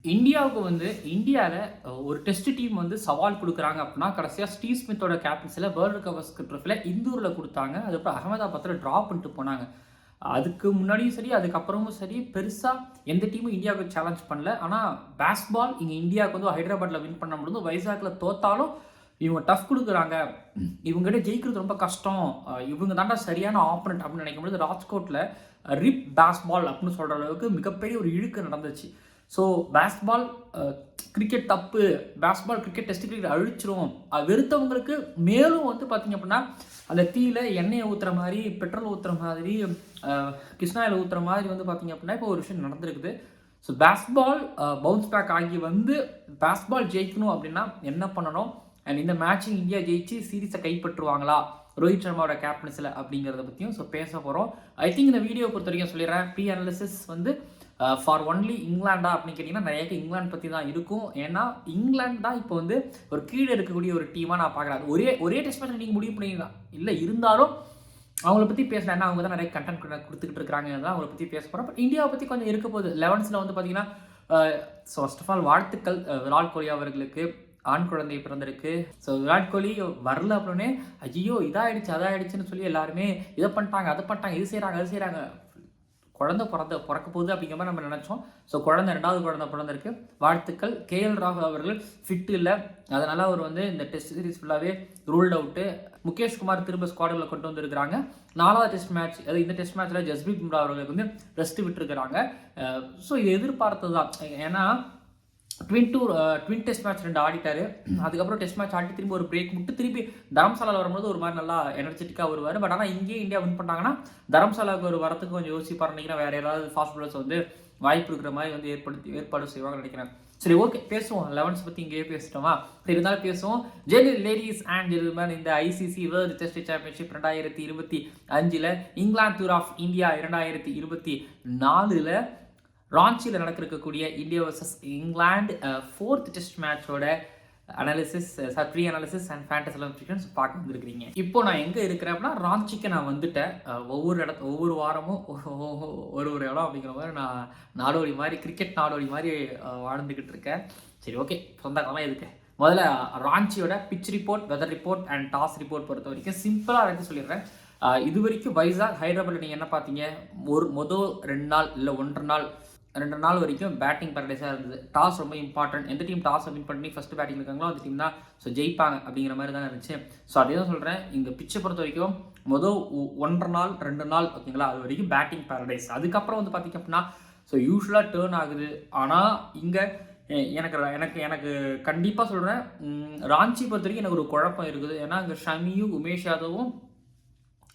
இந்தியாவுக்கு வந்து இந்தியாவில் ஒரு டெஸ்ட் டீம் வந்து சவால் கொடுக்குறாங்க அப்படின்னா கடைசியாக ஸ்டீவ் ஸ்மித்தோட கேப்டன்ஸில் வேர்ல்டு கவர்ஸ்க்கு ட்ரோஃபியில் இந்தூரில் கொடுத்தாங்க. அதுக்கப்புறம் அகமதாபாத்தில் ட்ரா பண்ணிட்டு போனாங்க. அதுக்கு முன்னாடியும் சரி அதுக்கப்புறமும் சரி பெருசாக எந்த டீமும் இந்தியாவுக்கு சேலஞ்ச் பண்ணல. ஆனால் பேஸ்பால் இங்கே இந்தியாவுக்கு வந்து ஹைதராபாத்தில் வின் பண்ண முடியும். வைசாக்கில் தோத்தாலும் இவங்க டஃப் கொடுக்குறாங்க, இவங்ககிட்ட ஜெயிக்கிறது ரொம்ப கஷ்டம், இவங்க தாண்டா சரியான ஆப்பனண்ட் அப்படின்னு நினைக்கும்போது ராஜ்கோட்டில் ரிப் பேஸ்பால் அப்படின்னு சொல்கிற அளவுக்கு மிகப்பெரிய ஒரு இழுக்கு நடந்துச்சு. ஸோ பேஸ்பால் கிரிக்கெட் தப்பு, பேஸ்பால் கிரிக்கெட் டெஸ்ட் கிரிக்கெட் அழிச்சிரும், அது வெறுத்தவங்களுக்கு மேலும் வந்து பார்த்திங்க அப்படின்னா அந்த தீயில எண்ணெயை ஊற்றுற மாதிரி, பெட்ரோல் ஊற்றுற மாதிரி, கிருஷ்ணாயில் ஊற்றுற மாதிரி வந்து பார்த்திங்க அப்படின்னா இப்போ ஒரு விஷயம் நடந்திருக்குது. ஸோ பேஸ்பால் பவுன்ஸ் பேக் ஆகி வந்து பேஸ்பால் ஜெயிக்கணும் அப்படின்னா என்ன பண்ணணும், அண்ட் இந்த மேட்சிங் இந்தியா ஜெயிச்சு சீரீஸை கைப்பற்றுவாங்களா ரோஹித் சர்மாவோட கேப்டன்ஸில் அப்படிங்கிறத பற்றியும் ஸோ பேச போகிறோம். ஐ திங்க் இந்த வீடியோ பொறுத்த வரைக்கும் சொல்லிடுறேன், ப்ரீ அனாலிசிஸ் வந்து ஃபார் ஒன்லி இங்கிலாண்டா அப்படின்னு கேட்டிங்கன்னா நிறைய இங்கிலாந்து பற்றி தான் இருக்கும். ஏன்னா இங்கிலாந்து தான் இப்போ வந்து ஒரு கீழே இருக்கக்கூடிய ஒரு டீமாக நான் பார்க்குறேன். ஒரே டெஸ்ட் மேட்ச் நீங்கள் முடிவு பண்ணிக்கலாம் இல்லை, இருந்தாலும் அவங்கள பற்றி பேசலாம். ஏன்னா அவங்க தான் நிறைய கண்டென்ட் கொடுத்துக்கிட்டு இருக்கிறாங்க, தான் அவங்கள பற்றி பேச போகிறோம். பட் இந்தியாவை பற்றி கொஞ்சம் இருக்க போகுது. 11th வந்து பார்த்தீங்கன்னா ஸோ ஃபர்ஸ்ட் ஆஃப் ஆல் வாழ்த்துக்கள் விராட் கோலி அவர்களுக்கு, ஆண் குழந்தை பிறந்திருக்கு. ஸோ விராட் கோலி வரல அப்படின்னே ஐயோ இதாகிடுச்சு அதாகிடுச்சுன்னு சொல்லி எல்லாருமே இதை பண்ணிட்டாங்க அதை பண்ணிட்டாங்க, இது செய்கிறாங்க அது செய்கிறாங்க, குழந்தை பிறக்க போகுது அப்படிங்கிற மாதிரி நம்ம நினச்சோம். ஸோ ரெண்டாவது குழந்தை பிறந்திருக்கு, வாழ்த்துக்கள். கேஎல் ராகுல் அவர்கள் ஃபிட் இல்லை, அதனால் அவர் வந்து இந்த டெஸ்ட் சீரிஸ் ஃபுல்லாகவே ரூல்ட் அவுட்டு. முகேஷ் குமார் திரும்ப ஸ்குவாடில் கொண்டு வந்திருக்கிறாங்க. 4வது டெஸ்ட் மேட்ச், அதாவது இந்த டெஸ்ட் மேட்ச்சில் ஜஸ்பிரீத் பும்ரா அவர்களுக்கு வந்து ரெஸ்ட் விட்டுருக்கிறாங்க. ஸோ இது எதிர்பார்த்தது தான். ஏன்னா ட்வின் டெஸ்ட் மேட்ச் 2 ஆடிட்டாரு. அதுக்கப்புறம் டெஸ்ட் மேட்ச் ஆடி திரும்பி ஒரு பிரேக் விட்டு திருப்பி தரம்சாலாவில் வரும்போது ஒரு மாதிரி நல்லா எனர்ஜெட்டிக்காக வருவார். பட் ஆனால் இங்கேயே இந்தியா வின் பண்ணாங்கன்னா தரம்சாலாவுக்கு ஒரு வரத்துக்கு கொஞ்சம் யோசிப்பார் நினைக்கிறேன். வேறு யாராவது ஃபாஸ்ட் பாலர்ஸ் வந்து வாய்ப்பு இருக்கிற மாதிரி வந்து ஏற்பாடு செய்வாங்கன்னு நினைக்கிறேன். சரி, ஓகே, பேசுவோம். 11th பற்றி இங்கேயே பேசிட்டோமா? சரி, இருந்தாலும் பேசுவோம். லேடிஸ் அண்ட் ஜென்டில்மேன், இந்த ICC world test championship 2025 England tour of India 2024 ராஞ்சியில் நடக்கக்கூடிய India versus England 4th test மேட்சோட analysis, pre analysis and fantasy predictions பார்க்க வந்துருக்கிறீங்க. இப்போ நான் எங்கே இருக்கிறேன் அப்படின்னா ராஞ்சிக்கு நான் வந்துட்டேன். ஒவ்வொரு வாரமும் ஒரு இடம் அப்படிங்கிற மாதிரி நான் நாடோடி மாதிரி, கிரிக்கெட் நாடோடி மாதிரி வாழ்ந்துக்கிட்டு இருக்கேன். சரி, ஓகே, சொந்த காலம் எதுக்கு. முதல்ல ராஞ்சியோட pitch report, weather report and toss report பொறுத்த வரைக்கும் சிம்பிளாக எடுத்து சொல்லிடுறேன். இது வரைக்கும் வைசாக் ஹைதராபாத்தில் நீங்கள் என்ன பார்த்தீங்க, மொதல் 2 நாள் இல்லை 2 நாள் வரைக்கும் பேட்டிங் பேரடைஸாக இருந்தது. டாஸ் ரொம்ப இம்பார்ட்டன்ட். எந்த டீம் டாஸ் வின் பண்ணி ஃபஸ்ட்டு பேட்டிங் இருக்காங்களோ அந்த டீம் தான் ஸோ ஜெயிப்பாங்க அப்படிங்கிற மாதிரி தான் இருந்துச்சு. ஸோ அதே தான் சொல்கிறேன், இங்கே பிச்சை பொறுத்த வரைக்கும் மொதல் 1.5 நாள் 2 நாள் ஓகேங்களா, அது வரைக்கும் பேட்டிங் பேரடைஸ். அதுக்கப்புறம் வந்து பார்த்திங்க அப்படின்னா ஸோ யூஸ்வலாக டேர்ன் ஆகுது. ஆனால் இங்கே எனக்கு கண்டிப்பாக சொல்கிறேன், ராஞ்சி பொறுத்த வரைக்கும் எனக்கு ஒரு குழப்பம் இருக்குது. ஏன்னா இங்கே ஷமியும் உமேஷ் யாதவும்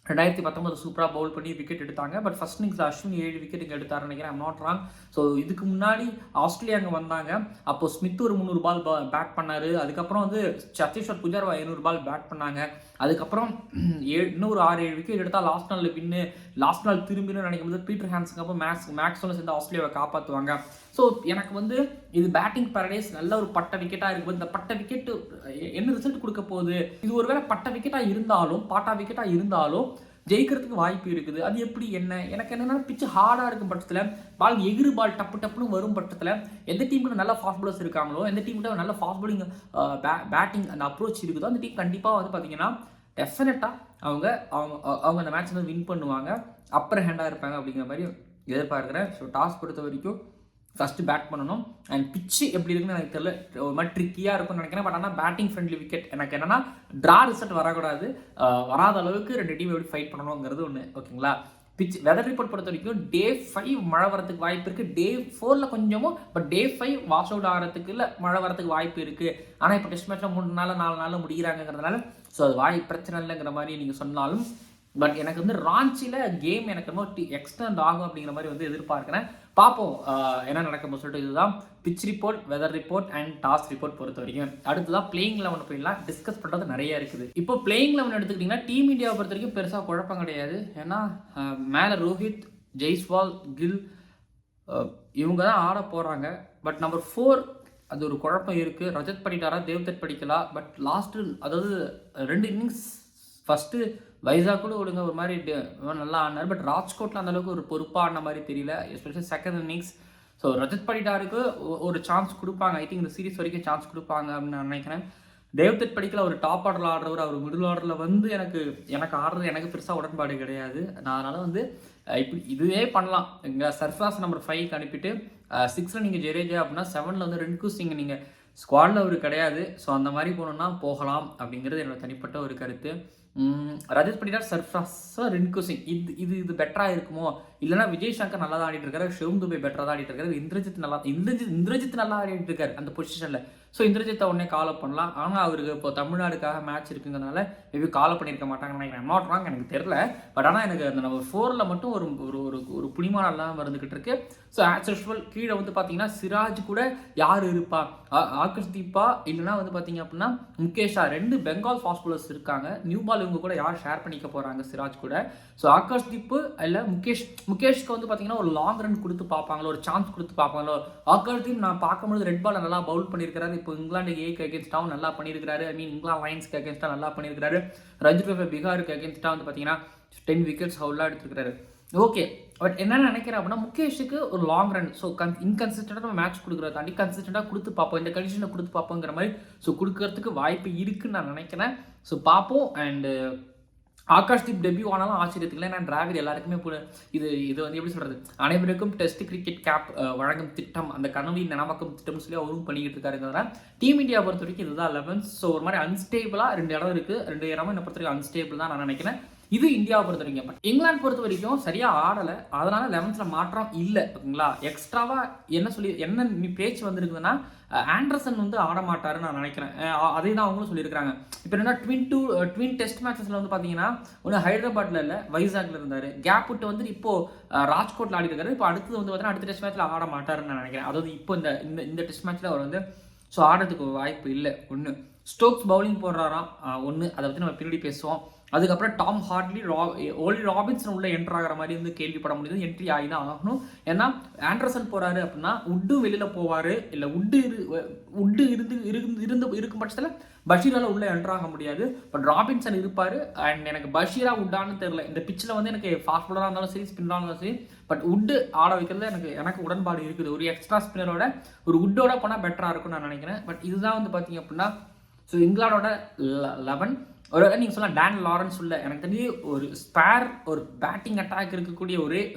2019 சூப்பராக பவுல் பண்ணி விக்கெட் எடுத்தாங்க. But first innings Ashwin 7 wicket இங்கே எடுத்தார் நினைக்கிறேன், ஐம் நாட் ராங். ஸோ இதுக்கு முன்னாடி ஆஸ்திரேலியா அங்கே வந்தாங்க, அப்போது ஸ்மித் ஒரு 300 பால் பேட் பண்ணார். அதுக்கப்புறம் வந்து சத்தீஸ்வர் புஜாரா 500 பால் பேட் பண்ணாங்க. அதுக்கப்புறம் இன்னொரு 6-7 விக்கெட் எடுத்தால் லாஸ்ட் நாளில் வின்னு, லாஸ்ட் நாள் திரும்பின்னு நினைக்கும் போது பீட்டர் ஹேண்ட்ஸுக்கு அப்புறம் மேக்ஸ்வெல் சேர்ந்து ஆஸ்திரேலியாவை காப்பாற்றுவாங்க. ஸோ எனக்கு வந்து இது பேட்டிங் பேரடைஸ், நல்ல ஒரு பட்ட விக்கெட்டாக இருக்கும்போது இந்த பட்ட விக்கெட்டு என்ன ரிசல்ட் கொடுக்க போகுது, இது ஒருவேளை பட்ட விக்கெட்டாக இருந்தாலும் பாட்டா விக்கெட்டாக இருந்தாலும் ஜெயிக்கிறதுக்கு வாய்ப்பு இருக்குது. அது எப்படி எனக்கு என்னென்னா பிச்சு ஹார்டாக இருக்கும் பட்சத்தில், பால் எகிறு பால் டப்புன்னு வரும் பட்சத்தில் எந்த டீமுக்கு நல்ல ஃபாஸ்ட் பாலர்ஸ் இருக்காங்களோ, எந்த டீமுக்கு நல்ல ஃபாஸ்ட் பாலிங் பேட்டிங் அந்த அப்ரோச் இருக்குதோ அந்த டீம் கண்டிப்பாக வந்து பார்த்தீங்கன்னா டெஃபினட்டாக அவங்க அந்த மேட்ச் வந்து வின் பண்ணுவாங்க, அப்பர் ஹேண்டாக இருப்பாங்க அப்படிங்கிற மாதிரி எதிர்பார்க்குறேன். ஸோ டாஸ் பொறுத்த வரைக்கும் ஃபஸ்ட்டு பேட் பண்ணணும். அண்ட் பிச்சு எப்படி இருக்குன்னு எனக்கு தெரியல, ஒரு மாதிரி ட்ரிக்கியாக இருக்கும்னு நினைக்கிறேன். பட் ஆனால் பேட்டிங் ஃப்ரெண்ட்லி விக்கெட் எனக்கு என்னென்னா ட்ரா ரிசல்ட் வரக்கூடாது, வராத அளவுக்கு 2 டீம் எப்படி ஃபைட் பண்ணணுங்கிறது ஒன்று ஓகேங்களா. பிச் வெதர் ரிப்போர்ட் பொறுத்த வரைக்கும் Day 5 மழை வரதுக்கு வாய்ப்பு இருக்குது, Day 4 கொஞ்சமும், பட் Day 5 வாஷ் அவுட் ஆகிறதுக்கு இல்லை மழை வரதுக்கு வாய்ப்பு இருக்குது. ஆனால் இப்போ டெஸ்ட் மேட்ச்சில் 3 நாள் 4 நாளில் முடிகிறாங்கிறதுனால ஸோ அது பிரச்சனை இல்லைங்கிற மாதிரி நீங்கள் சொன்னாலும், பட் எனக்கு வந்து ராஞ்சியில் கேம் எனக்கு ரொம்ப எக்ஸ்டெண்ட் ஆகும் அப்படிங்கிற மாதிரி வந்து எதிர்பார்க்குறேன். பார்ப்போம் என்ன நடக்கும் சொல்லிட்டு. இதுதான் pitch report, weather report and toss report பொறுத்த வரைக்கும். அடுத்ததான் பிளேயிங் 11 போயிடலாம். டிஸ்கஸ் பண்ணுறது நிறைய இருக்குது. இப்போ பிளேயிங் 11 எடுத்துக்கிட்டிங்கன்னா டீம் இந்தியாவை பொறுத்த வரைக்கும் பெருசாக குழப்பம் கிடையாது. ஏன்னா மேலே ரோஹித், ஜெய்ஸ்வால், கில் இவங்க தான் ஆட போகிறாங்க. பட் நம்பர் 4 அது ஒரு குழப்பம் இருக்குது. ரஜத் படிட்டாரா, தேவ்தத் படிக்கலாம். பட் லாஸ்ட்டு அதாவது 2 இன்னிங்ஸ் ஃபஸ்ட்டு வைசாக் கூட ஒழுங்க ஒரு மாதிரி நல்லா ஆடினார். பட் ராஜ்கோட்டில் அந்தளவுக்கு ஒரு பொறுப்பாக ஆடின மாதிரி தெரியல, especially second innings. So Rajat படிடாருக்கு ஒரு சான்ஸ் கொடுப்பாங்க. ஐ திங்க் இந்த சீரிஸ் வரைக்கும் சான்ஸ் கொடுப்பாங்க அப்படின்னு நான் நினைக்கிறேன். தேவ்தத் படிக்கல ஒரு டாப் ஆர்டரில் ஆடுறவர், அவர் மிடில் ஆர்டரில் வந்து எனக்கு ஆடுறது எனக்கு பெருசாக உடன்பாடு கிடையாது. நான் அதனால் வந்து இப்படி இதுவே பண்ணலாம். இங்கே சர்ஃப்ராஸ் நம்பர் 5க்கு அனுப்பிட்டு 6ல் நீங்கள் ஜடேஜா அப்படின்னா 7ல் வந்து ரெண்டு சிங் நீங்கள் ஸ்குவாடில் அவர் கிடையாது. ஸோ அந்த மாதிரி போகணுன்னா போகலாம் அப்படிங்கிறது என்னோட தனிப்பட்ட ஒரு கருத்து. ரஜத் படிடார், சர்ஃப்ராஸ், ரின்கு சிங் இது பெட்டராக இருக்குமோ? இல்லைனா விஜய் சங்கர் நல்லா தான் ஆடிட்டு இருக்காரு, ஷிவம் துபே பெட்டராக தான் ஆடிட்டு இருக்காரு, இந்திரஜித் நல்லா ஆடிட்டு இருக்காரு அந்த பொசிஷனில். ஸோ இந்திரஜித்தை உடனே கால் அப் பண்ணலாம். ஆனால் அவருக்கு இப்போ தமிழ்நாடுக்காக மேட்ச் இருக்குங்கிறதுனால மேபி கால் அப் பண்ணியிருக்க மாட்டாங்கன்னு நினைக்கிறேன். நாட் ராங், எனக்கு தெரியல. பட் ஆனால் எனக்கு அந்த நம்பர் 4ல் மட்டும் ஒரு புனிமானம் இல்லாமல் இருந்துகிட்டு இருக்கு. ஸோ ஆஸ் யூஷுவல் கீழே வந்து பார்த்தீங்கன்னா சிராஜ் கூட யார் இருப்பா, ஆகாஷ் தீப்பா இல்லைனா வந்து பார்த்தீங்க அப்படின்னா முகேஷா, 2 பெங்கால் ஃபாஸ்ட் பாலர்ஸ் இருக்காங்க. நியூ பால் இவங்க கூட யார் ஷேர் பண்ணிக்க போகிறாங்க சிராஜ் கூட. ஸோ ஆகாஷ் தீப்பு இல்லை முகேஷ்க்கு வந்து பார்த்தீங்கன்னா ஒரு லாங் ரன் கொடுத்து பார்ப்பாங்களோ, ஒரு சான்ஸ் கொடுத்து பார்ப்பாங்களோ. ஆகாஷ் தீப் நான் பார்க்கும்போது ரெட் பால் நல்லா பவுல் பண்ணியிருக்காரு. இப்போ இங்கிலாந்து ஏக்கு அகேன்ஸ்டாகவும் நல்லா பண்ணியிருக்காரு. ஐ மீன் இங்கிலாந்து லைன்ஸ்க்கு அகேன்ஸ்டாக நல்லா பண்ணியிருக்காரு. ரஞ்சி ட்ரோஃபி பீகாருக்கு அகேன்ஸ்டாக வந்து பார்த்தீங்கன்னா 10 விக்கெட்ஸ் ஹவுலாக எடுத்துருக்காரு. ஓகே, பட் என்ன நினைக்கிறேன் அப்படின்னா முகேஷுக்கு ஒரு லாங் ரன், ஸோ இன்கன்சிஸ்டண்டாக நம்ம மேட்ச் கொடுக்குறத தாண்டி கன்சிஸ்டண்டாக கொடுத்து பார்ப்போம், இந்த கண்டிஷனில் கொடுத்து பார்ப்போங்கிற மாதிரி ஸோ கொடுக்கறதுக்கு வாய்ப்பு இருக்குன்னு நான் நினைக்கிறேன். ஸோ பார்ப்போம். அண்டு ஆகாஷ்தீப் டெபியூ ஆனாலும் ஆச்சரியத்துக்குல. ஏன்னா டிராவிட் எல்லாருக்குமே இது வந்து எப்படி சொல்கிறது, அனைவருக்கும் டெஸ்ட் கிரிக்கெட் கேப் வழங்கும் திட்டம், அந்த கனவின் நனவாக்கும் திட்டம்னு சொல்லி அவரும் பண்ணிக்கிட்டு இருக்காருங்கிறத. டீம் இந்தியா பொறுத்த வரைக்கும் இதுதான் 11. ஸோ ஒரு மாதிரி அன்ஸ்டேபிளாக 2 இடம் இருக்குது. 2 இடமும் என்னை பொறுத்த வரைக்கும் அன்ஸ்டேபிள் தான் நான் நினைக்கிறேன். இது இந்தியாவை பொறுத்த வரைக்கும். பட் இங்கிலாந்து பொறுத்த வரைக்கும் சரியாக ஆடலை, அதனால 11th மாற்றம் இல்லை. ஓகேங்களா, எக்ஸ்ட்ராவாக என்ன பேச்சு வந்திருக்குதுன்னா ஆண்டர்சன் வந்து ஆட மாட்டாருன்னு நான் நினைக்கிறேன். அதே தான் அவங்களும் சொல்லியிருக்காங்க. இப்போ என்ன ட்வின் டெஸ்ட் மேட்சஸில் வந்து பார்த்தீங்கன்னா ஒன்று ஹைதராபாத்தில் இல்லை வைசாக்ல இருந்தார். கேப் விட்டு வந்து இப்போது ராஜ்கோட்டில் ஆடி இருக்காரு. இப்போ அடுத்தது வந்து பார்த்தீங்கன்னா அடுத்த டெஸ்ட் மேட்ச்சில் ஆட மாட்டாருன்னு நான் நினைக்கிறேன். அதாவது இப்போ இந்த டெஸ்ட் மேட்ச்சில் அவர் வந்து ஸோ ஆடுறதுக்கு வாய்ப்பு இல்லை. ஒன்று ஸ்டோக்ஸ் பவுலிங் போடுறாராம், ஒன்று அதை பற்றி நம்ம பின்னாடி பேசுவோம். அதுக்கப்புறம் டாம் ஹார்ட்லி, ஓலி ராபின்சன் உள்ள என்ட்ரு ஆகிற மாதிரி வந்து கேள்விப்பட முடியுது. என்ட்ரி ஆகி தான் ஆகணும். ஏன்னா ஆண்டர்சன் போகிறாரு அப்படின்னா உட்டு வெளியில் போவார், இல்லை உட்டு இருக்கும் பட்சத்தில் பஷீரால் உள்ளே என்ட்ரு ஆக முடியாது. பட் ராபின்சன் இருப்பார். அண்ட் எனக்கு பஷீரா உட்டான்னு தெரியல. இந்த பிச்சில் வந்து எனக்கு ஃபாஸ்ட் பாலராக இருந்தாலும் சரி, ஸ்பின்னராக இருந்தாலும் சரி, பட் உட்டு ஆட வைக்கிறதுல எனக்கு உடன்பாடு இருக்குது. ஒரு எக்ஸ்ட்ரா ஸ்பின்னரோட ஒரு உட்டோட போனால் பெட்டராக இருக்கும்னு நான் நினைக்கிறேன். பட் இதுதான் வந்து பார்த்தீங்க அப்படின்னா ஸோ இங்கிலாண்டோட 11. ஒரு நீங்கள் சொல்லலாம் டேன் லாரன்ஸ் உள்ள எனக்கு தெரிஞ்சு ஒரு பேட்டிங் அட்டாக் இருக்கக்கூடிய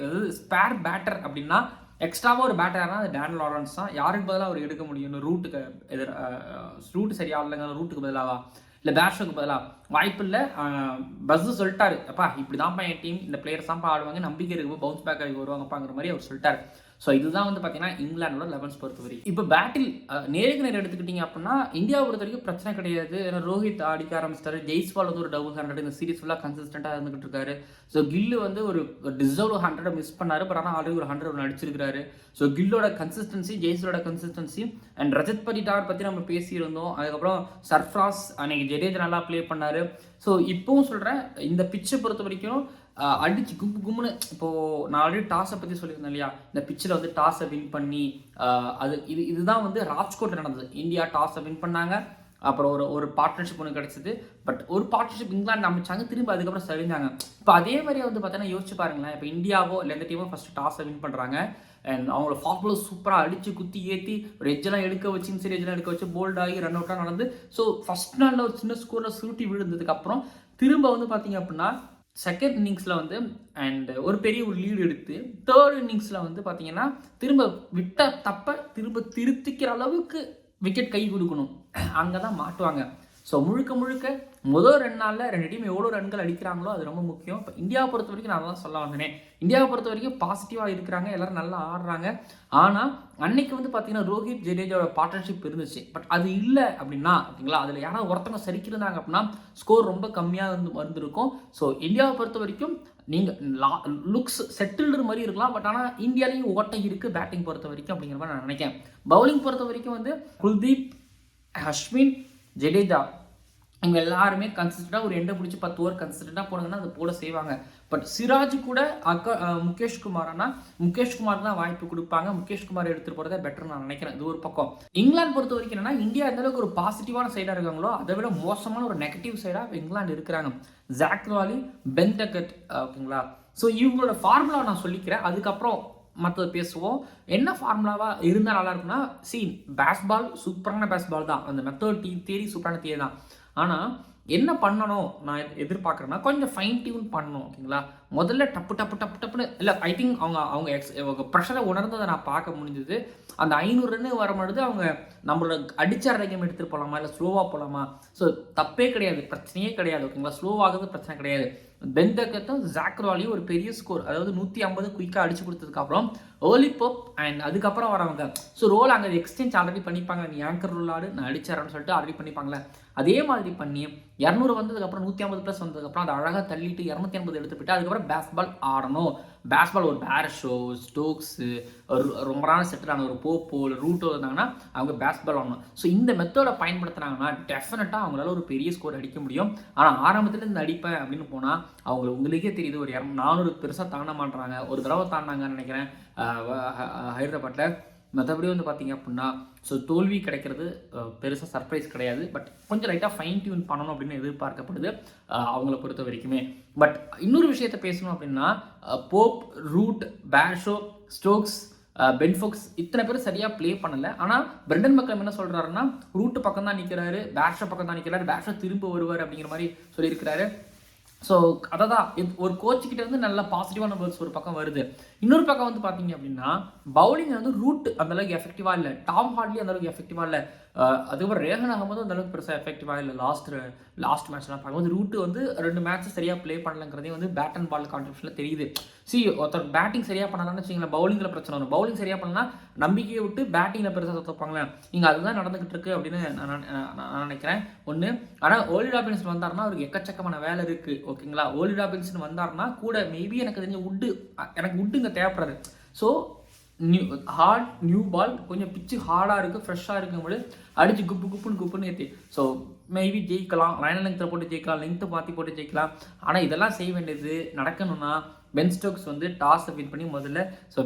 ஸ்பேர் பேட்டர் அப்படின்னா எக்ஸ்ட்ராவாக ஒரு பேட்டர்னா அது டேன் லாரன்ஸ் தான். யாருக்கு பதிலாக அவர் எடுக்க முடியும்? ரூட்டு சரியாக இல்லைங்க, ரூட்டுக்கு பதிலாக இல்லை பேட்ஸ்மேனுக்கு பதிலாக வாய்ப்பு இல்லை. பஸ்ஸு சொல்லிட்டாரு, அப்பா இப்படி தான்ப்பா என் டீம், இந்த பிளேயர்ஸ் தான்ப்பா ஆடுவாங்க, நம்பிக்கை இருக்கும்போது பவுன்ஸ் பேக் ஆகி வருவாங்கப்பாங்கிற மாதிரி அவர் சொல்லிட்டார். ஸோ இதுதான் வந்து பார்த்தீங்கன்னா இங்கிலாண்டோட 11th பொறுத்த வரைக்கும். இப்போ பேட்டில் நேருக்கு நேரம் எடுத்துக்கிட்டிங்க அப்படின்னா இந்தியாவை பொறுத்த வரைக்கும் பிரச்சனை கிடையாது. ஏன்னா ரோஹித் அடிக்க ஆரம்பிச்சிட்டாரு. ஜெய்ஸ்வால் வந்து ஒரு 100 இந்த சீரிஸ் ஃபுல்லாக கன்சிஸ்டண்ட்டாக இருந்துகிட்டு இருக்காரு. ஸோ கில்லு வந்து ஒரு டிசர்வ் 100 மிஸ் பண்ணாரு. பட் ஆனால் ஆல்ரெடி ஒரு 100 அடிச்சிருக்காரு. ஸோ கில்லோட கன்சிஸ்டன்சி, ஜெய்ஸ்வாலோட கன்சிஸ்டன்சி அண்ட் ரஜத் படிடார் பற்றி நம்ம பேசியிருந்தோம். அதுக்கப்புறம் சர்ஃப்ராஸ் அன்னைக்கு ஜடேஜா நல்லா ப்ளே பண்ணார். ஸோ இப்போவும் சொல்கிறேன், இந்த பிச்சை பொறுத்த வரைக்கும் அடிச்சு கும்முன்னு இப்போது நான் ஆல்ரெடி டாஸை பற்றி சொல்லியிருந்தேன் இல்லையா, இந்த பிச்சில் வந்து டாஸை வின் பண்ணி இதுதான் வந்து ராஜ்கோட்டில் நடந்தது. இந்தியா டாஸை வின் பண்ணாங்க. அப்புறம் ஒரு பார்ட்னர்ஷிப் ஒன்று கிடச்சிது. பட் ஒரு பார்ட்னர்ஷிப் இங்கிலாந்து அமைச்சாங்க, திரும்ப அதுக்கப்புறம் சரிஞ்சாங்க. இப்போ அதே மாதிரியே வந்து பார்த்தீங்கன்னா யோசிச்சு பாருங்களேன். இப்போ இந்தியாவோ இல்லை எந்த டீமோ ஃபஸ்ட்டு டாஸை வின் பண்ணுறாங்க. அண்ட் அவங்கள ஃபாஸ்ட் பாலர் சூப்பராக அடித்து குத்தி ஏற்றி ஒரு எட்ஜெல்லாம் எடுக்க வச்சு இன்சைட் எட்ஜெல்லாம் எடுக்க வச்சு போல்டாகி ரன் அவுட்டாக நடந்து ஸோ ஃபஸ்ட் நாளில் ஒரு சின்ன ஸ்கோரில் சுருட்டி விழுந்ததுக்கப்புறம் திரும்ப வந்து பார்த்தீங்க அப்படின்னா செகண்ட் இன்னிங்ஸில் வந்து அண்ட் ஒரு பெரிய ஒரு லீடு எடுத்து தேர்ட் இன்னிங்ஸில் வந்து பார்த்தீங்கன்னா திரும்ப விட்ட தப்ப திரும்ப திருத்திக்கிற அளவுக்கு விக்கெட் கை கொடுக்கணும், அங்கே தான் மாட்டுவாங்க. ஸோ முழுக்க முதல் 2 நாளில் 2 டீம் எவ்வளோ ரன்கள் அடிக்கிறாங்களோ அது ரொம்ப முக்கியம். இப்போ இந்தியாவை பொறுத்த வரைக்கும் நான் தான் சொல்ல வந்தேன், இந்தியாவை பொறுத்த வரைக்கும் பாசிட்டிவாக இருக்கிறாங்க, எல்லோரும் நல்லா ஆடுறாங்க. ஆனால் அன்னைக்கு வந்து பார்த்தீங்கன்னா ரோஹித் ஜடேஜாவோட பார்ட்னர்ஷிப் இருந்துச்சு. பட் அது இல்லை அப்படின்னா ஓகேங்களா, அதில் யாராவது ஒருத்தவங்க சரிக்கிருந்தாங்க அப்படின்னா ஸ்கோர் ரொம்ப கம்மியாக வந்திருக்கும். ஸோ இந்தியாவை பொறுத்த வரைக்கும் நீங்கள் லுக்ஸ் செட்டில்டு மாதிரி இருக்கலாம். பட் ஆனால் இந்தியாவிலையும் ஓட்டை இருக்குது பேட்டிங் பொறுத்த வரைக்கும் அப்படிங்கிற மாதிரி நான் நினைக்கிறேன். பவுலிங் பொறுத்த வரைக்கும் வந்து குல்தீப், அஸ்வின், ஜடேஜா இவங்க எல்லாருமே கன்சிஸ்டண்டாக ஒரு எண்டை பிடிச்சி 10 ஓவர் கன்சிஸ்டண்டாக போனாங்கன்னா அது போட செய்வாங்க. பட் சிராஜ் கூட முகேஷ்குமார் தான் வாய்ப்பு கொடுப்பாங்க. முகேஷ்குமார் எடுத்துகிட்டு போகிறதே பெட்டர்னு நான் நினைக்கிறேன். இது ஒரு பக்கம். இங்கிலாந்து பொறுத்த வரைக்கும் என்னன்னா, இந்தியா எந்த அளவுக்கு ஒரு பாசிட்டிவான சைடாக இருக்காங்களோ அதை விட மோசமான ஒரு நெகட்டிவ் சைடாக இங்கிலாந்து இருக்கிறாங்க. ஜாக் ராலி, பென் டக்கட் ஓகேங்களா. ஸோ இவங்களோட ஃபார்முலா நான் சொல்லிக்கிறேன். அதுக்கப்புறம் மற்றது பேசுவோம். என்ன ஃபார்முலாவாக இருந்தால் நல்லா இருக்குன்னா, பேஸ்பால் சூப்பரான பேஸ்பால் தான், அந்த மெத்தட் தியரி சூப்பரான தியரி தான். ஆனால் என்ன பண்ணணும் நான் எதிர்பார்க்குறேன்னா, கொஞ்சம் ஃபைன் டியூன் பண்ணணும். ஓகேங்களா, முதல்ல டப்புன்னு இல்லை. ஐ திங்க் அவங்க ப்ரெஷரை உணர்ந்ததை நான் பார்க்க முடிஞ்சது. அந்த 500 ரன்னு வரும்பொழுது அவங்க நம்மளோட அடிச்ச கேம் எடுத்துகிட்டு போகலாமா, இல்லை ஸ்லோவாக போகலாமா? ஸோ தப்பே கிடையாது, பிரச்சனையே கிடையாது. ஓகேங்களா, ஸ்லோவாகிறது பிரச்சனை கிடையாது. பென் டக்கெட்டும் ஜாக் ராலியும் ஒரு பெரிய ஸ்கோர், அதாவது 150 குயிக்காக அடிச்சு கொடுத்ததுக்கப்புறம் ஏர்லி போப் அண்ட் அதுக்கப்புறம் வரவங்க ரோல் அங்கே எக்ஸ்சேஞ்ச் ஆல்ரெடி பண்ணிப்பாங்க. நீ ஆங்கர் ரோல் ஆடு, நான் அடிச்சிடறேன்னு சொல்லிட்டு ஆல்ரெடி பண்ணிப்பாங்களே, அதே மாதிரி பண்ணி 200 வந்ததுக்கப்புறம் 150+ வந்ததுக்கப்புறம் அதை அழகாக தள்ளிட்டு 250 எடுத்து போயிட்டு அதுக்கப்புறம் பேஸ்பால் ஆடணும். பேஸ்பால் ஒரு பேரஷோ, ஸ்டோக்ஸு, ரொம்ப நாள் செட்டிலான ஒரு போப்போ இல்லை ரூட்டோ இருந்தாங்கன்னா அவங்க பேஸ்பால் ஆடணும். ஸோ இந்த மெத்தடை பயன்படுத்துனாங்கன்னா டெஃபினட்டாக அவங்களால ஒரு பெரிய ஸ்கோர் அடிக்க முடியும். ஆனால் ஆரம்பத்தில் இந்த அடிப்பேன் அப்படின்னு போனால் உங்களுக்கே தெரியுது, ஒரு 400 பெருசாக தாண்ட மாட்டுறாங்க. ஒரு தடவை தாண்டாங்கன்னு நினைக்கிறேன் ஹைதராபாத்தில். மற்றபடி பார்த்தீங்க அப்படின்னா தோல்வி கிடைக்கிறது பெருசாக சர்ப்ரைஸ் கிடையாது. பட் கொஞ்சம் லைட்டாக ஃபைன் டியூன் பண்ணணும் அப்படின்னு எதிர்பார்க்கப்படுது அவங்கள பொறுத்த வரைக்குமே. பட் இன்னொரு விஷயத்த பேசணும் அப்படின்னா, போப், ரூட், பேஷோ, ஸ்டோக்ஸ், பென் ஃபோக்ஸ் இத்தனை பேர் சரியாக ப்ளே பண்ணலை. ஆனால் பிரெண்டன் மெக்கலம் என்ன சொல்கிறாருன்னா, ரூட்டு பக்கம் தான் நிற்கிறாரு, பேஷோ பக்கம் தான் நிற்கிறாரு, பேஷோ திரும்ப வருவார் அப்படிங்கிற மாதிரி சொல்லியிருக்கிறாரு. ஸோ அதை தான் ஒரு கோச்சுக்கிட்ட வந்து நல்ல பாசிட்டிவான வேர்ட்ஸ் ஒரு பக்கம் வருது. இன்னொரு பக்கம் பார்த்தீங்க அப்படின்னா, பவுலிங் ரூட் அந்தளவுக்கு எஃபெக்டிவாக இல்லை, டாம் ஹார்ட்லி அந்தளவுக்கு எஃபெக்டிவாக இல்லை, அதுக்கப்புறம் ரேஹன் அகமதும் அந்தளவுக்கு பெருசாக எஃபெக்டிவாக இல்லை. லாஸ்ட் மேட்ச்லாம் பார்க்கும்போது ரூட்டு 2 மேட்ச் சரியாக ப்ளே பண்ணலங்கிறதே பேட் அண்ட் பால் கான்ட்ரிபியூஷனில் தெரியுது. ஒருத்தர் பேட்டிங் சரியாக பண்ணலாம்னு வச்சிங்களேன், பவுலிங்கில் பிரச்சனை வரும். பவுலிங் சரியாக பண்ணலாம், நம்பிக்கையை விட்டு பேட்டிங்கில் பெருசாக தப்பாங்களேன். இங்கே அதுதான் நடந்துகிட்டு இருக்கு அப்படின்னு நான் நினைக்கிறேன் ஒன்று. ஆனால் ஓலி ராபின்சன் வந்தார்னா அவருக்கு எக்கச்சக்கமான வேலை இருக்குது. ஓகேங்களா, ஓலி ராபின்சன் வந்தார்னா கூட மேபி எனக்கு தெரிஞ்ச உட்டு இங்கே தேவைப்படுறது. ஸோ நியூ பால் கொஞ்சம் பிச்சு ஹார்டாக இருக்குது, ஃப்ரெஷ்ஷாக இருக்கும்போது அடித்து குப்புன்னு ஏற்றி மேபி ஜெயிக்கலாம். லைன் லெங்க்த்தில் போட்டு ஜெயிக்கலாம், லெங்க்த்தை மாற்றி போட்டு ஜெயிக்கலாம். ஆனால் இதெல்லாம் செய்ய வேண்டியது நடக்கணும்னா பென் ஸ்டோக்ஸ் டாஸை வின் பண்ணி முதல்ல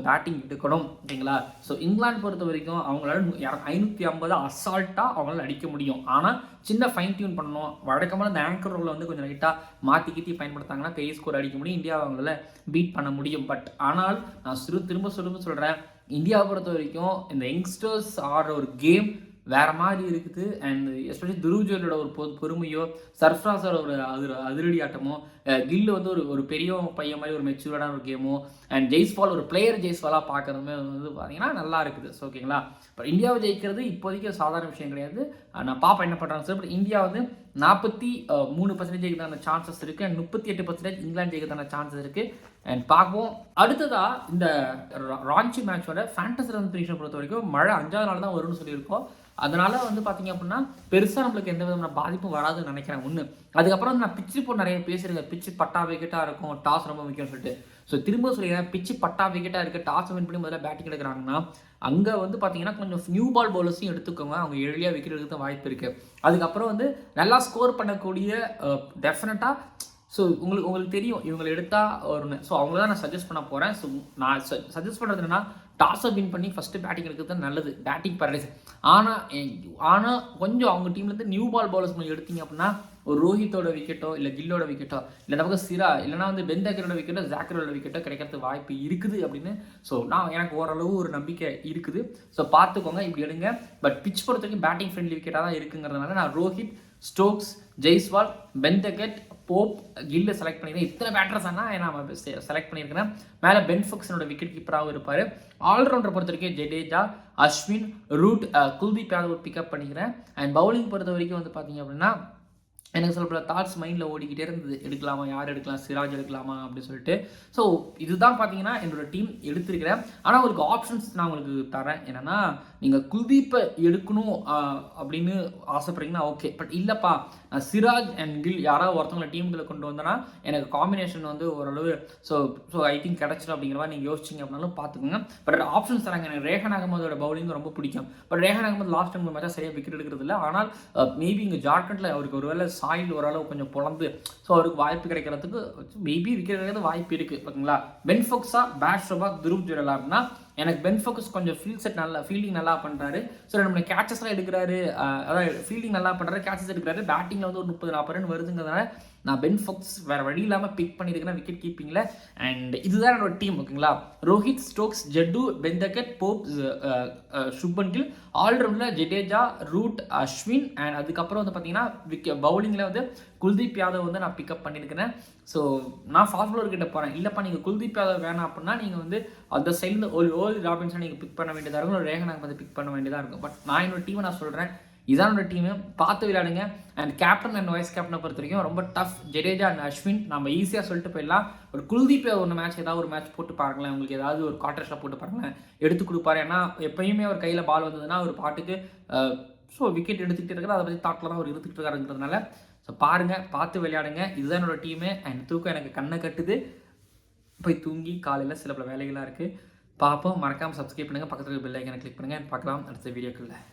பேட்டிங் எடுக்கணும். ஓகேங்களா, இங்கிலாந்து பொறுத்த வரைக்கும் அவங்களால 550 அசால்ட்டாக அவங்களால அடிக்க முடியும். ஆனால் சின்ன ஃபைன் டியூன் பண்ணணும். வழக்கமான இந்த ஆங்கர் ரோலை கொஞ்சம் லைட்டாக மாற்றி பயன்படுத்தாங்கன்னா பெரிய ஸ்கோர் அடிக்க முடியும், இந்தியாவை அவங்களால பீட் பண்ண முடியும். பட் ஆனால் நான் திரும்ப சொல்கிறேன், இந்தியாவை பொறுத்த வரைக்கும் இந்த யங்ஸ்டர்ஸ் ஆடுற ஒரு கேம் வேறு மாதிரி இருக்குது. அண்ட் எஸ்பெஷலி துருவ் ஜுவலோட ஒரு பொறுமையோ, சர்ஃப்ராஸோட ஒரு அதிரடி ஆட்டமோ, கில்லு ஒரு பெரிய பையன் மாதிரி ஒரு மெச்சூர்டான ஒரு கேமோ, அண்ட் ஜெய்ஸ்வால் ஒரு பிளேயர் ஜெய்ஸ்வாலாக பார்க்குறதுமே பார்த்தீங்கன்னா நல்லா இருக்குது. ஓகேங்களா, இப்போ இந்தியாவை ஜெயிக்கிறது இப்போதைக்கு சாதாரண விஷயம் கிடையாது. நான் பாப்பா என்ன பண்ணுறாங்க சார். பட் இந்தியா 43% தான சான்சஸ் இருக்குது, அண்ட் 38% இங்கிலாந்து ஜெயிக்கிறதான சான்சஸ் இருக்குது. அண்ட் பார்ப்போம். அடுத்ததாக இந்த ராஞ்சி மேட்சோட ஃபேண்டசி ரன் ப்ரெடிக்ஷன் பொறுத்த வரைக்கும் மழை 5ஆவது நாள் தான் வரும்னு சொல்லியிருக்கோம். அதனால் பார்த்தீங்க அப்படின்னா பெருசாக நம்மளுக்கு எந்த விதமான பாதிப்பும் வராதுன்னு நினைக்கிறேன் ஒன்று. அதுக்கப்புறம் நான் பிச்சு இப்போ நிறைய பேசியிருக்கேன், பிச்சு பட்டா விக்கெட்டாக இருக்கும், டாஸ் ரொம்ப முக்கியம்னு சொல்லிட்டு. திரும்ப சொல்லிடுறேன், பிச்சு பட்டா விக்கெட்டாக இருக்குது, டாஸ் வின் பண்ணி முதல்ல பேட்டிங் எடுக்கிறாங்கன்னா அங்கே பார்த்தீங்கன்னா கொஞ்சம் நியூ பால் பவுலர்ஸையும் எடுத்துக்கோங்க, அவங்க எளியாக விக்கெட் எடுக்க வாய்ப்பு இருக்குது. அதுக்கப்புறம் நல்லா ஸ்கோர் பண்ணக்கூடிய டெஃபினட்டாக உங்களுக்கு தெரியும் இவங்களை எடுத்தால் வரும்னு. அவங்கள தான் நான் சஜஸ்ட் பண்ண போகிறேன். நான் சஜஸ்ட் பண்ணுறது என்னன்னா, டாஸை வின் பண்ணி ஃபஸ்ட்டு பேட்டிங் எடுக்கிறது தான் நல்லது, பேட்டிங் பேரடைஸ். ஆனால் கொஞ்சம் அவங்க டீம்லேருந்து நியூ பால் பவுலர்ஸ் எடுத்தீங்க அப்படின்னா ஒரு ரோஹித்தோட விக்கெட்டோ இல்லை கில்லோட விக்கெட்டோ இல்லை நமக்கு சிரா இல்லைனா பென் டக்கரோட விக்கெட்டோ ஜாக்கரோட விக்கெட்டோ கிடைக்கிறதுக்கு வாய்ப்பு இருக்குது அப்படின்னு எனக்கு ஓரளவு ஒரு நம்பிக்கை இருக்குது. பார்த்துக்கோங்க, இப்படி எடுங்க. பட் பிச் பொறுத்த வரைக்கும் பேட்டிங் ஃப்ரெண்ட்லி விக்கெட்டாக தான் இருக்குங்கிறதுனால நான் Rohit, Stokes, Jaiswal, Ben Duckett, Pope, கில்லை செலக்ட் பண்ணியிருக்கேன். இத்தனை பேட்டர்ஸ் ஆனால் நான் செலக்ட் பண்ணியிருக்கிறேன். மேலே பென் ஃபோக்ஸனோட விக்கெட் கீப்பராகவும் இருப்பார். ஆல்ரவுண்டர் பொறுத்த வரைக்கும் ஜடேஜா, அஸ்வின், ரூட், குல்தீப் யாதவ் பிக்கப் பண்ணிக்கிறேன். அண்ட் பவுலிங் பொறுத்த வரைக்கும் பார்த்தீங்க அப்படின்னா எனக்கு சில தாட்ஸ் மைண்டில் ஓடிக்கிட்டே இருந்தது, எடுக்கலாமா, யார் எடுக்கலாம், சிராஜ் எடுக்கலாமா அப்படின்னு சொல்லிட்டு. இதுதான் பார்த்தீங்கன்னா என்னோடய டீம் எடுத்திருக்கிறேன். ஆனால் உங்களுக்கு ஆப்ஷன்ஸ் நான் உங்களுக்கு தரேன். என்னென்னா நீங்கள் குல்தீப்பை எடுக்கணும் அப்படின்னு ஆசைப்படுறீங்கன்னா ஓகே. பட் இல்லைப்பா, நான் சிராஜ் அண்ட் கில் யாராவது ஒருத்தவங்களை டீம்களை கொண்டு வந்தேன்னா எனக்கு காம்பினேஷன் ஓரளவு ஐ திங்க் கிடச்சிடும் அப்படிங்கிற மாதிரி நீங்கள் யோசிச்சிங்க அப்படின்னாலும் பார்த்துக்கோங்க. பட் ஆப்ஷன்ஸ் தராங்க. எனக்கு ரேஹன் அகமதோட பவுலிங் ரொம்ப பிடிக்கும். But Rehan Ahmed last time மேட்சாக சரியாக விக்கெட் எடுக்கிறது இல்லை. ஆனால் மேபி இங்கே ஜார்க்கண்டில் அவருக்கு ஒரு வேளை சாயில் ஓரளவு கொஞ்சம் பொழந்து அவருக்கு வாய்ப்பு கிடைக்கிறதுக்கு மேபி விக்கெட் கிடைக்கிறது வாய்ப்பு இருக்குது. ஓகேங்களா, பென் ஃபோக்ஸா, பேஷோவா, துருவ் ஜுவல் அப்படின்னா எனக்கு பென் ஃபோக்ஸ் கொஞ்சம் ஃபீல்டிங் நல்லா பண்ணுறாரு. நம்ம கேச்சஸ்லாம் எடுக்கிறாரு, அதாவது ஃபீல்டிங் நல்லா பண்ணுறாரு, கேச்சஸ் எடுக்கிறாரு. பேட்டிங்கில் ஒரு 30-40 ரன் வருதுங்கிறதுனால நான் பென் ஸ்டோக்ஸ் வேறு வழி இல்லாமல் பிக் பண்ணியிருக்கேன் விக்கெட் கீப்பிங்கில். அண்ட் இதுதான் என்னோட டீம், ஓகேங்களா. Rohit, Stokes, Jaddu, Ben Duckett, Pope, Shubman Gill. ஆல்ரவுண்டில் ஜடேஜா, ரூட், அஸ்வின். அண்ட் அதுக்கப்புறம் வந்து பார்த்தீங்கன்னா பவுலிங்கில் வந்து குல்தீப் யாதவ் வந்து நான் பிக்கப் பண்ணியிருக்கிறேன். ஸோ நான் ஃபாஸ்ட் பவுலர் கிட்ட போகிறேன். இல்லைப்பா நீங்கள் குல்தீப் யாதவ் வேணாம் அப்படின்னா நீங்கள் வந்து அந்த சைடில் ஓல் ராபின்ஸை நீங்கள் பிக் பண்ண வேண்டியதாக இருக்கும், ஒரு ரேகனாக்கு வந்து பிக் பண்ண வேண்டியதாக இருக்கும். பட் நான் என்னோட டீமை நான் சொல்கிறேன், இதான் என்னோட டீமு, பார்த்து விளையாடுங்க. அண்ட் கேப்டன் அண்ட் வைஸ் கேப்டனை பொறுத்த வரைக்கும் ரொம்ப டஃப். ஜடேஜா அண்ட் அஸ்வின் நம்ம ஈஸியாக சொல்லிட்டு போயிடலாம். ஒரு குல்தீப் ஒரு மேட்ச் ஏதாவது ஒரு மேட்ச் போட்டு பாருங்களேன், உங்களுக்கு ஏதாவது ஒரு குவார்டர்ஸில் போட்டு பாருங்களேன், எடுத்து கொடுப்பாரு. ஏன்னா எப்பயுமே ஒரு கையில் பால் வந்ததுன்னா ஒரு பாட்டுக்கு ஸோ விக்கெட் எடுத்துக்கிட்டு இருக்கிற, அதை பற்றி தாட்டில் தான் ஒரு இருந்துக்கிட்டு இருக்காருங்கிறதுனால ஸோ பாருங்கள், பார்த்து விளையாடுங்க. இதுதான் என்னோடய டீமு. அண்ட் தூக்கம் எனக்கு கண்ணை கட்டுது, போய் தூங்கி காலையில் சில பல வேலைகளாக இருக்குது. பார்ப்போம். மறக்காமல் சப்ஸ்கிரைப் பண்ணுங்கள், பக்கத்தில் பெல் ஐக்கானை கிளிக் பண்ணுங்கள். பார்க்கலாம் அடுத்த வீடியோக்களில்.